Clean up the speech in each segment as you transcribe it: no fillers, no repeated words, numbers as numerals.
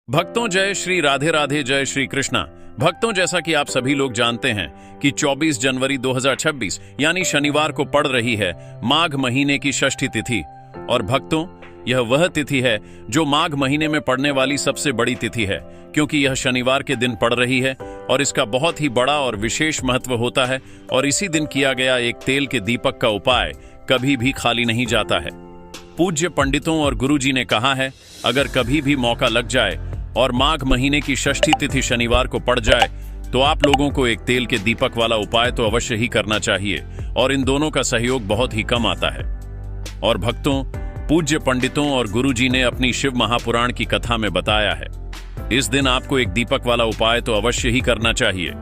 भक्तों जय श्री राधे राधे, जय श्री कृष्णा। भक्तों, जैसा कि आप सभी लोग जानते हैं कि 24 जनवरी 2026 यानी शनिवार को पड़ रही है माघ महीने की षष्ठी तिथि। और भक्तों, यह वह तिथि है जो माघ महीने में पड़ने वाली सबसे बड़ी तिथि है, क्योंकि यह शनिवार के दिन पड़ रही है और इसका बहुत ही बड़ा और विशेष महत्व होता है। और इसी दिन किया गया एक तेल के दीपक का उपाय कभी भी खाली नहीं जाता है। पूज्य पंडितों और गुरुजी ने कहा है, अगर कभी भी मौका लग जाए और माघ महीने की षष्ठी तिथि शनिवार को पड़ जाए तो आप लोगों को एक तेल के दीपक वाला उपाय तो अवश्य ही करना चाहिए, और इन दोनों का सहयोग बहुत ही कम आता है। और भक्तों, पूज्य पंडितों और गुरुजी ने अपनी शिव महापुराण की कथा में बताया है, इस दिन आपको एक दीपक वाला उपाय तो अवश्य ही करना चाहिए,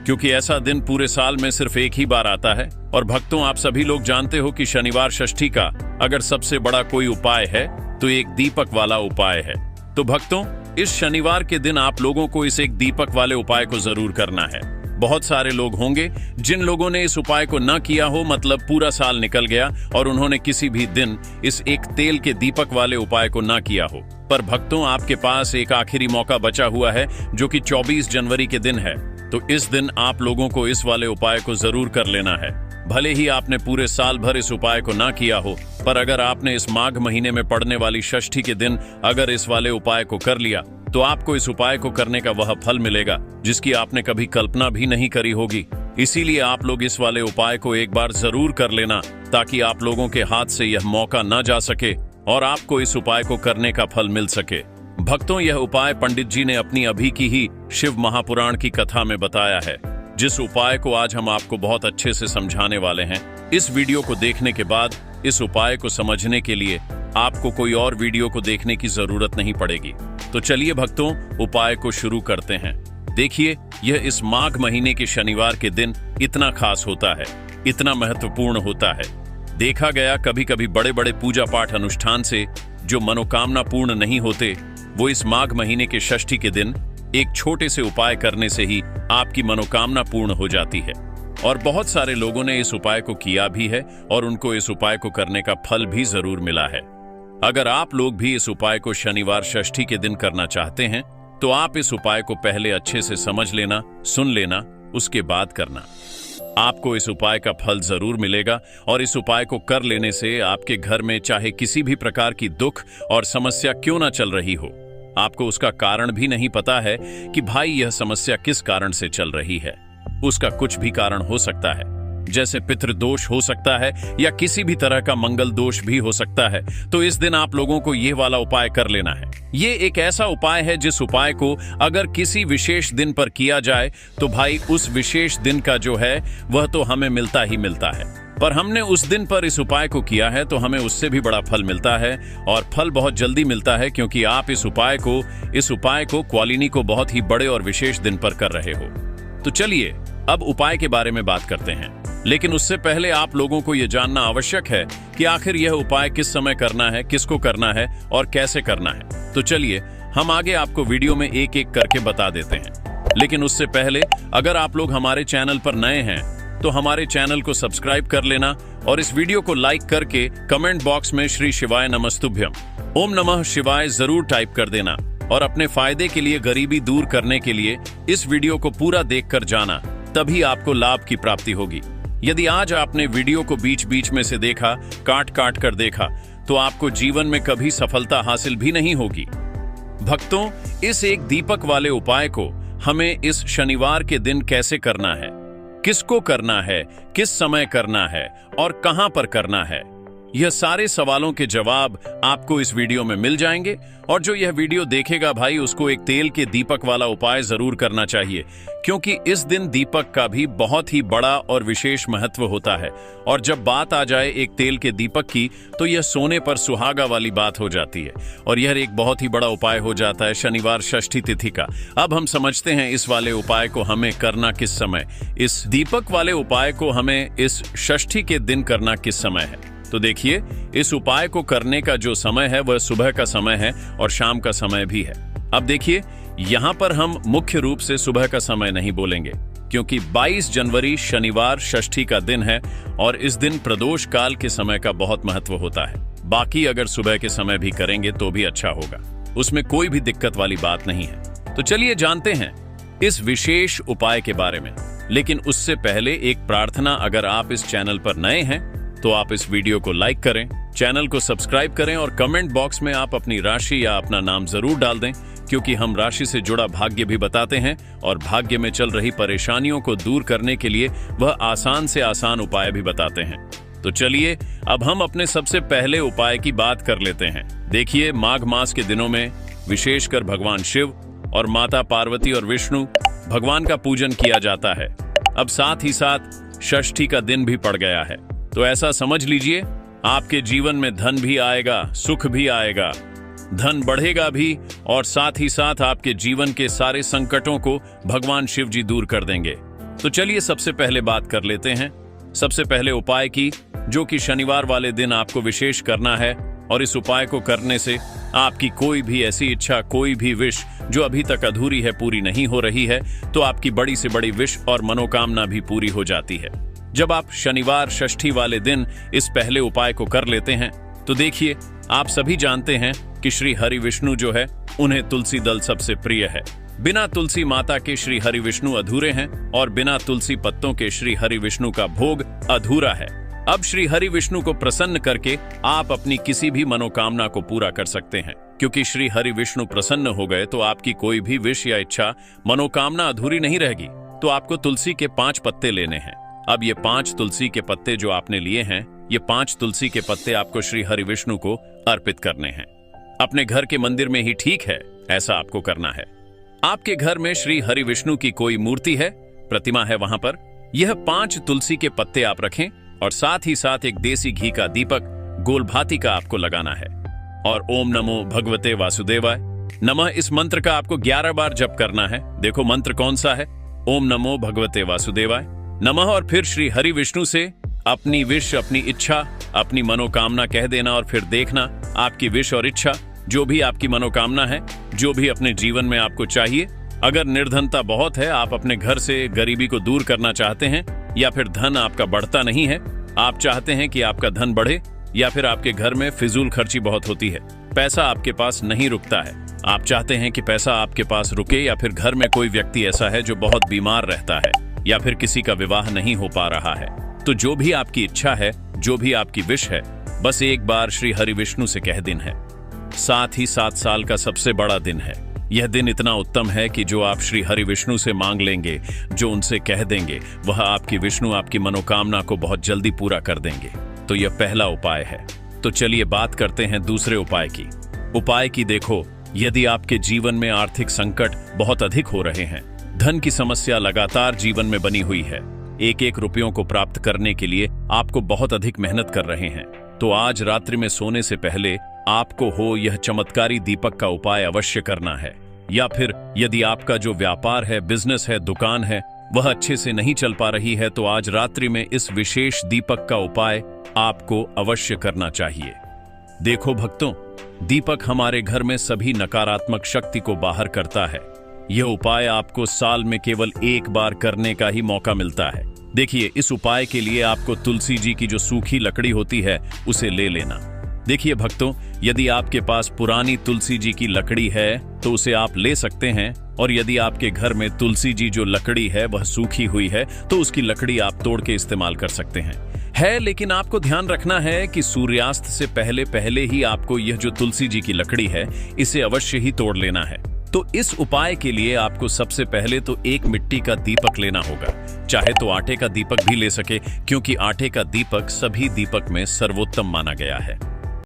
क्योंकि ऐसा दिन पूरे साल में सिर्फ एक ही बार आता है। और भक्तों, आप सभी लोग जानते हो कि शनिवार षष्ठी का अगर सबसे बड़ा कोई उपाय है तो एक दीपक वाला उपाय है। तो भक्तों, इस शनिवार के दिन आप लोगों को इस एक दीपक वाले उपाय को जरूर करना है। बहुत सारे लोग होंगे जिन लोगों ने इस उपाय को न किया हो, मतलब पूरा साल निकल गया और उन्होंने किसी भी दिन इस एक तेल के दीपक वाले उपाय को न किया हो। पर भक्तों, आपके पास एक आखिरी मौका बचा हुआ है जो कि 24 जनवरी के दिन है। तो इस दिन आप लोगों को इस वाले उपाय को जरूर कर लेना है। भले ही आपने पूरे साल भर इस उपाय को ना किया हो, पर अगर आपने इस माघ महीने में पड़ने वाली षष्ठी के दिन अगर इस वाले उपाय को कर लिया तो आपको इस उपाय को करने का वह फल मिलेगा जिसकी आपने कभी कल्पना भी नहीं करी होगी। इसीलिए आप लोग इस वाले उपाय को एक बार जरूर कर लेना, ताकि आप लोगों के हाथ से यह मौका न जा सके और आपको इस उपाय को करने का फल मिल सके। भक्तों, यह उपाय पंडित जी ने अपनी अभी की ही शिव महापुराण की कथा में बताया है, जिस उपाय को आज हम आपको बहुत अच्छे से समझाने वाले हैं। इस वीडियो को देखने के बाद इस उपाय को समझने के लिए आपको कोई और वीडियो को देखने की जरूरत नहीं पड़ेगी। तो चलिए भक्तों, उपाय को शुरू करते हैं। देखिए, यह इस माघ महीने के शनिवार के दिन इतना खास होता है, इतना महत्वपूर्ण होता है। देखा गया कभी कभी बड़े बड़े पूजा पाठ अनुष्ठान से जो मनोकामना पूर्ण नहीं होते, वो इस माघ महीने के षष्ठी के दिन एक छोटे से उपाय करने से ही आपकी मनोकामना पूर्ण हो जाती है। और बहुत सारे लोगों ने इस उपाय को किया भी है और उनको इस उपाय को करने का फल भी जरूर मिला है। अगर आप लोग भी इस उपाय को शनिवार षष्ठी के दिन करना चाहते हैं तो आप इस उपाय को पहले अच्छे से समझ लेना, सुन लेना, उसके बाद करना। आपको इस उपाय का फल जरूर मिलेगा और इस उपाय को कर लेने से आपके घर में चाहे किसी भी प्रकार की दुख और समस्या क्यों ना चल रही हो, आपको उसका कारण भी नहीं पता है कि भाई यह समस्या किस कारण से चल रही है। उसका कुछ भी कारण हो सकता है, जैसे पितृदोष हो सकता है या किसी भी तरह का मंगल दोष भी हो सकता है। तो इस दिन आप लोगों को यह वाला उपाय कर लेना है। ये एक ऐसा उपाय है जिस उपाय को अगर किसी विशेष दिन पर किया जाए तो भाई उस विशेष दिन का जो है वह तो हमें मिलता ही मिलता है। पर हमने उस दिन पर इस उपाय को किया है तो हमें उससे भी बड़ा फल मिलता है, और फल बहुत जल्दी मिलता है, क्योंकि आप इस उपाय को क्वालिनी को बहुत ही बड़े और विशेष दिन पर कर रहे हो। तो चलिए अब उपाय के बारे में बात करते हैं, लेकिन उससे पहले आप लोगों को यह जानना आवश्यक है कि आखिर यह उपाय किस समय करना है, किसको करना है और कैसे करना है। तो चलिए हम आगे आपको वीडियो में एक एक करके बता देते हैं। लेकिन उससे पहले अगर आप लोग हमारे चैनल पर नए हैं तो हमारे चैनल को सब्सक्राइब कर लेना और इस वीडियो को लाइक करके कमेंट बॉक्स में श्री शिवाय नमस्तुभ्यम, ओम नमः शिवाय जरूर टाइप कर देना। और अपने फायदे के लिए, गरीबी दूर करने के लिए इस वीडियो को पूरा देखकर जाना, तभी आपको लाभ की प्राप्ति होगी। यदि आज आपने वीडियो को बीच बीच में से देखा, काट काट कर देखा, तो आपको जीवन में कभी सफलता हासिल भी नहीं होगी। भक्तों, इस एक दीपक वाले उपाय को हमें इस शनिवार के दिन कैसे करना है, किसको करना है, किस समय करना है और कहां पर करना है, यह सारे सवालों के जवाब आपको इस वीडियो में मिल जाएंगे। और जो यह वीडियो देखेगा भाई, उसको एक तेल के दीपक वाला उपाय जरूर करना चाहिए, क्योंकि इस दिन दीपक का भी बहुत ही बड़ा और विशेष महत्व होता है। और जब बात आ जाए एक तेल के दीपक की, तो यह सोने पर सुहागा वाली बात हो जाती है और यह एक बहुत ही बड़ा उपाय हो जाता है शनिवार षष्ठी तिथि का। अब हम समझते हैं इस वाले उपाय को हमें करना किस समय, इस दीपक वाले उपाय को हमें इस षष्ठी के दिन करना किस समय है। तो देखिए, इस उपाय को करने का जो समय है वह सुबह का समय है और शाम का समय भी है। अब देखिए, यहाँ पर हम मुख्य रूप से सुबह का समय नहीं बोलेंगे, क्योंकि 22 जनवरी शनिवार षष्ठी का दिन है और इस दिन प्रदोष काल के समय का बहुत महत्व होता है। बाकी अगर सुबह के समय भी करेंगे तो भी अच्छा होगा। उसमें कोई भी दिक्कत वाली बात नहीं है। तो चलिए जानते हैं इस विशेष उपाय के बारे में। लेकिन उससे पहले एक प्रार्थना, अगर आप इस चैनल पर नए हैं तो आप इस वीडियो को लाइक करें, चैनल को सब्सक्राइब करें और कमेंट बॉक्स में आप अपनी राशि या अपना नाम जरूर डाल दें, क्योंकि हम राशि से जुड़ा भाग्य भी बताते हैं और भाग्य में चल रही परेशानियों को दूर करने के लिए वह आसान से आसान उपाय भी बताते हैं। तो चलिए अब हम अपने सबसे पहले उपाय की बात कर लेते हैं। देखिए, माघ मास के दिनों में विशेषकर भगवान शिव और माता पार्वती और विष्णु भगवान का पूजन किया जाता है। अब साथ ही साथ षष्ठी का दिन भी पड़ गया है, तो ऐसा समझ लीजिए आपके जीवन में धन भी आएगा, सुख भी आएगा, धन बढ़ेगा भी और साथ ही साथ आपके जीवन के सारे संकटों को भगवान शिव जी दूर कर देंगे। तो चलिए सबसे पहले बात कर लेते हैं सबसे पहले उपाय की, जो कि शनिवार वाले दिन आपको विशेष करना है। और इस उपाय को करने से आपकी कोई भी ऐसी इच्छा, कोई भी विश जो अभी तक अधूरी है, पूरी नहीं हो रही है, तो आपकी बड़ी से बड़ी विश और मनोकामना भी पूरी हो जाती है। जब आप शनिवार षष्ठी वाले दिन इस पहले उपाय को कर लेते हैं तो देखिए, आप सभी जानते हैं कि श्री हरि विष्णु जो है, उन्हें तुलसी दल सबसे प्रिय है। बिना तुलसी माता के श्री हरि विष्णु अधूरे हैं और बिना तुलसी पत्तों के श्री हरि विष्णु का भोग अधूरा है। अब श्री हरि विष्णु को प्रसन्न करके आप अपनी किसी भी मनोकामना को पूरा कर सकते हैं, क्योंकि श्री हरि विष्णु प्रसन्न हो गए तो आपकी कोई भी विश या इच्छा, मनोकामना अधूरी नहीं रहेगी। तो आपको तुलसी के 5 पत्ते लेने हैं। अब ये 5 तुलसी के पत्ते जो आपने लिए हैं, ये 5 तुलसी के पत्ते आपको श्री हरि विष्णु को अर्पित करने हैं। अपने घर के मंदिर में ही ठीक है, ऐसा आपको करना है। आपके घर में श्री हरि विष्णु की कोई मूर्ति है, प्रतिमा है, वहां पर यह 5 तुलसी के पत्ते आप रखें और साथ ही साथ एक देसी घी का दीपक गोल भाती का आपको लगाना है। और ओम नमो भगवते वासुदेवाय नमः, इस मंत्र का आपको 11 बार जप करना है। देखो मंत्र कौन सा है, ओम नमो भगवते वासुदेवाय नमः। और फिर श्री हरि विष्णु से अपनी विश, अपनी इच्छा, अपनी मनोकामना कह देना और फिर देखना आपकी विश और इच्छा, जो भी आपकी मनोकामना है, जो भी अपने जीवन में आपको चाहिए। अगर निर्धनता बहुत है, आप अपने घर से गरीबी को दूर करना चाहते हैं, या फिर धन आपका बढ़ता नहीं है, आप चाहते हैं कि आपका धन बढ़े, या फिर आपके घर में फिजूल खर्ची बहुत होती है, पैसा आपके पास नहीं रुकता है, आप चाहते हैं कि पैसा आपके पास रुके, या फिर घर में कोई व्यक्ति ऐसा है जो बहुत बीमार रहता है, या फिर किसी का विवाह नहीं हो पा रहा है, तो जो भी आपकी इच्छा है, जो भी आपकी विश है, बस एक बार श्री हरि विष्णु से कह दिन है। साथ ही 7 साल का सबसे बड़ा दिन है। यह दिन इतना उत्तम है कि जो आप श्री हरि विष्णु से मांग लेंगे, जो उनसे कह देंगे, वह आपकी विष्णु आपकी मनोकामना को बहुत जल्दी पूरा कर देंगे। तो यह पहला उपाय है। तो चलिए बात करते हैं दूसरे उपाय की। उपाय की देखो, यदि आपके जीवन में आर्थिक संकट बहुत अधिक हो रहे हैं, धन की समस्या लगातार जीवन में बनी हुई है, एक रुपयों को प्राप्त करने के लिए आपको बहुत अधिक मेहनत कर रहे हैं, तो आज रात्रि में सोने से पहले आपको हो यह चमत्कारी दीपक का उपाय अवश्य करना है। या फिर यदि आपका जो व्यापार है, बिजनेस है, दुकान है, वह अच्छे से नहीं चल पा रही है, तो आज रात्रि में इस विशेष दीपक का उपाय आपको अवश्य करना चाहिए। देखो भक्तों, दीपक हमारे घर में सभी नकारात्मक शक्ति को बाहर करता है। यह उपाय आपको साल में केवल 1 बार करने का ही मौका मिलता है। देखिए, इस उपाय के लिए आपको तुलसी जी की जो सूखी लकड़ी होती है, उसे ले लेना। देखिए भक्तों, यदि आपके पास पुरानी तुलसी जी की लकड़ी है तो उसे आप ले सकते हैं, और यदि आपके घर में तुलसी जी जो लकड़ी है वह सूखी हुई है तो उसकी लकड़ी आप तोड़ के इस्तेमाल कर सकते हैं। लेकिन आपको ध्यान रखना है कि सूर्यास्त से पहले पहले ही आपको यह जो तुलसी जी की लकड़ी है, इसे अवश्य ही तोड़ लेना है। तो इस उपाय के लिए आपको सबसे पहले तो एक मिट्टी का दीपक लेना होगा, चाहे तो आटे का दीपक भी ले सके, क्योंकि आटे का दीपक सभी दीपक में सर्वोत्तम माना गया है।